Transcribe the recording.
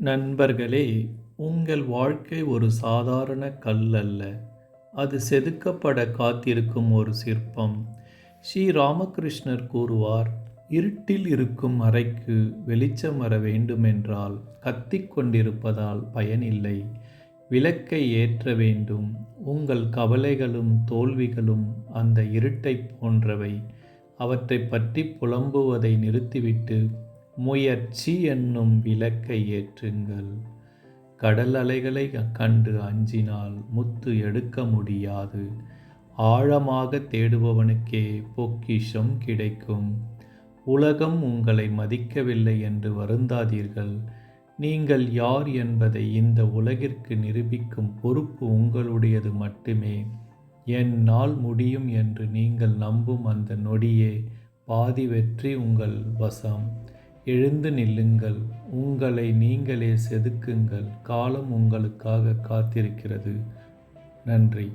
நண்பர்களே, உங்கள் வாழ்க்கை ஒரு சாதாரண கல் அல்ல. அது செதுக்கப்பட காத்திருக்கும் ஒரு சிற்பம். ஸ்ரீ ராமகிருஷ்ணர் கூறுவார், இருட்டில் இருக்கும் அறைக்கு வெளிச்சம் வர வேண்டுமென்றால் கத்திக் கொண்டிருப்பதால் பயனில்லை. விளக்கை ஏற்ற வேண்டும். உங்கள் கவலைகளும் தோல்விகளும் அந்த இருட்டைப் போன்றவை. அவற்றைப் பற்றி புலம்புவதை நிறுத்திவிட்டு முயற்சி என்னும் விளக்கை ஏற்றுங்கள். கடல் அலைகளை கண்டு அஞ்சினால் முத்து எடுக்க முடியாது. ஆழமாக தேடுபவனுக்கே பொக்கிஷம் கிடைக்கும். உலகம் உங்களை மதிக்கவில்லை என்று வருந்தாதீர்கள். நீங்கள் யார் என்பதை இந்த உலகிற்கு நிரூபிக்கும் பொறுப்பு உங்களுடையது மட்டுமே. என்னால் முடியும் என்று நீங்கள் நம்பும் அந்த நொடியே பாதி வெற்றி உங்கள் வசம். எழுந்து நில்லுங்கள். உங்களை நீங்களே செதுக்குங்கள். காலம் உங்களுக்காக காத்திருக்கிறது. நன்றி.